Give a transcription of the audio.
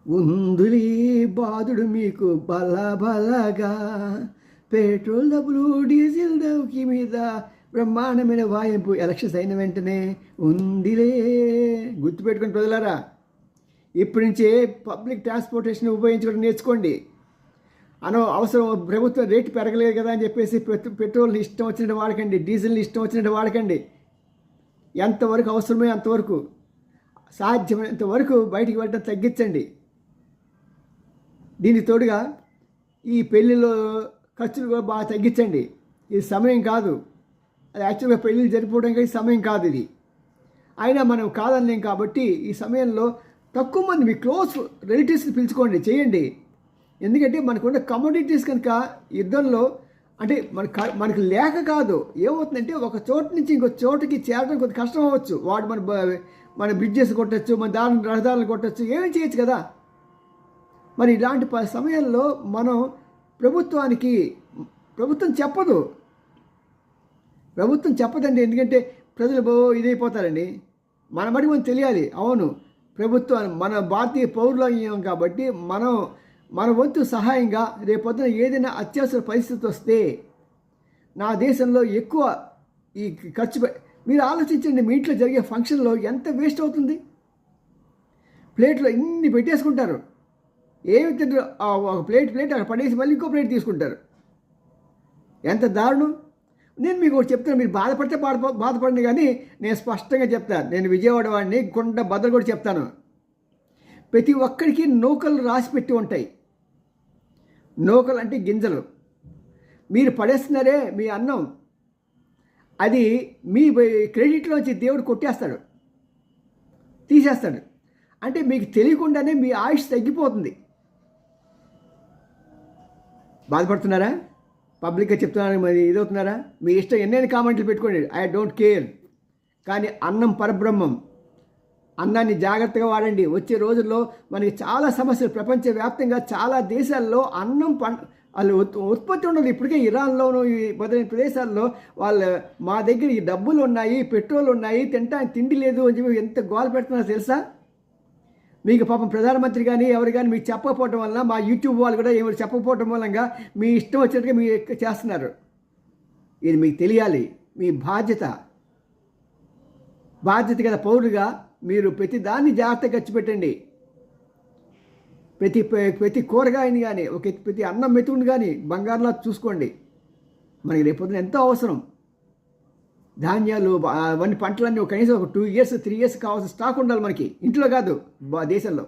ఉందులీ బాధుడు మీకు బలగా పెట్రోల్ డబ్బులు డీజిల్ దౌకి మీద బ్రహ్మాండమైన వాయింపు ఎలక్షన్స్ అయిన వెంటనే ఉందిలే. గుర్తుపెట్టుకుని ప్రజలారా, ఇప్పటి నుంచే పబ్లిక్ ట్రాన్స్పోర్టేషన్ ఉపయోగించుకోవడం నేర్చుకోండి. అవసరం ప్రభుత్వం రేటు పెరగలేదు కదా అని చెప్పేసి పెట్రోల్ని ఇష్టం వచ్చినట్టు వాడకండి, డీజిల్ని ఇష్టం వచ్చినట్టు వాడకండి. ఎంతవరకు అవసరమే అంతవరకు, సాధ్యమైనంత వరకు బయటికి వెళ్ళడం తగ్గించండి. దీనికి తోడుగా ఈ పెళ్ళిలో ఖర్చులు కూడా బాగా తగ్గించండి. ఇది సమయం కాదు, అది యాక్చువల్గా పెళ్ళిళ్ళు జరిపోవడానికి సమయం కాదు ఇది. అయినా మనం కాదనలేం కాబట్టి ఈ సమయంలో తక్కువ మంది మీ క్లోజ్ రిలేటివ్స్ని పిలుచుకోండి, చేయండి. ఎందుకంటే మనకున్న కమోడిటీస్ కనుక యుద్ధంలో అంటే మనకు లేక కాదు, ఏమవుతుందంటే ఒక చోటు నుంచి ఇంకో చోటుకి చేరడం కొంచెం కష్టం అవ్వచ్చు. వాడు మన బ్రిడ్జెస్ కొట్టచ్చు, మన రహదారులు కొట్టచ్చు, ఏమీ చేయొచ్చు కదా. మరి ఇలాంటి సమయంలో మనం ప్రభుత్వం చెప్పదండి. ఎందుకంటే ప్రజలు ఇదైపోతారండి. మన మటుకు మనం తెలియాలి. అవును, ప్రభుత్వం మన భారతీయ పౌరులం కాబట్టి మన వంతు సహాయంగా రేపొద్దున ఏదైనా అత్యవసర పరిస్థితి వస్తే నా దేశంలో ఎక్కువ ఈ ఖర్చు మీరు ఆలోచించండి. మీ ఇంట్లో జరిగే ఫంక్షన్లో ఎంత వేస్ట్ అవుతుంది. ప్లేట్లో ఇన్ని పెట్టేసుకుంటారు, ఏమి తింటారు, ఒక ప్లేట్ అక్కడ పడేసి మళ్ళీ ఇంకో ప్లేట్ తీసుకుంటారు. ఎంత దారుణం. నేను మీకు ఒకటి చెప్తాను, మీరు బాధపడితే బాధపడండి, కానీ నేను స్పష్టంగా చెప్తాను. నేను విజయవాడ వాడిని, కొండ బద్దలు కూడా చెప్తాను. ప్రతి ఒక్కరికి నూకలు రాసి పెట్టి ఉంటాయి. నూకలు అంటే గింజలు. మీరు పడేస్తున్నారే మీ అన్నం, అది మీ క్రెడిట్లోంచి దేవుడు కొట్టేస్తాడు, తీసేస్తాడు. అంటే మీకు తెలియకుండానే మీ ఆయుష్ తగ్గిపోతుంది. బాధపడుతున్నారా? పబ్లిక్గా చెప్తున్నారా? మరి ఇదవుతున్నారా? మీ ఇష్టం, ఎన్నైనా కామెంట్లు పెట్టుకోండి, ఐ డోంట్ కేర్. కానీ అన్నం పరబ్రహ్మం. అన్నాన్ని జాగ్రత్తగా వాడండి. వచ్చే రోజుల్లో మనకి చాలా సమస్యలు, ప్రపంచవ్యాప్తంగా చాలా దేశాల్లో అన్నం వాళ్ళు ఉత్పత్తి ఉండదు. ఇప్పటికే ఇరాన్లోనూ ఈ మొదలైన ప్రదేశాల్లో మా దగ్గర ఈ డబ్బులు ఉన్నాయి, పెట్రోల్ ఉన్నాయి, తినడానికి తిండి లేదు అని చెప్పి ఎంత గోల పెడుతున్నారో తెలుసా? మీకు పాపం ప్రధానమంత్రి కానీ ఎవరు కానీ మీకు చెప్పకపోవటం వల్ల, మా యూట్యూబ్ వాళ్ళు కూడా ఎవరు చెప్పకపోవటం మూలంగా మీ ఇష్టం వచ్చినట్టుగా మీరు చేస్తున్నారు. ఇది మీకు తెలియాలి. మీ బాధ్యత గల పౌరుగా మీరు ప్రతి దాన్ని జాగ్రత్తగా ఖర్చు పెట్టండి. ప్రతి కూరగాయని కానీ, ప్రతి అన్నం మెతుకుని కానీ బంగారంలా చూసుకోండి. మనకి రేపొద్దున ఎంతో అవసరం. ధాన్యాలు అవన్నీ పంటలన్నీ కనీసం ఒక 2 years 3 years కావాల్సిన స్టాక్ ఉండాలి మనకి, ఇంట్లో కాదు దేశంలో.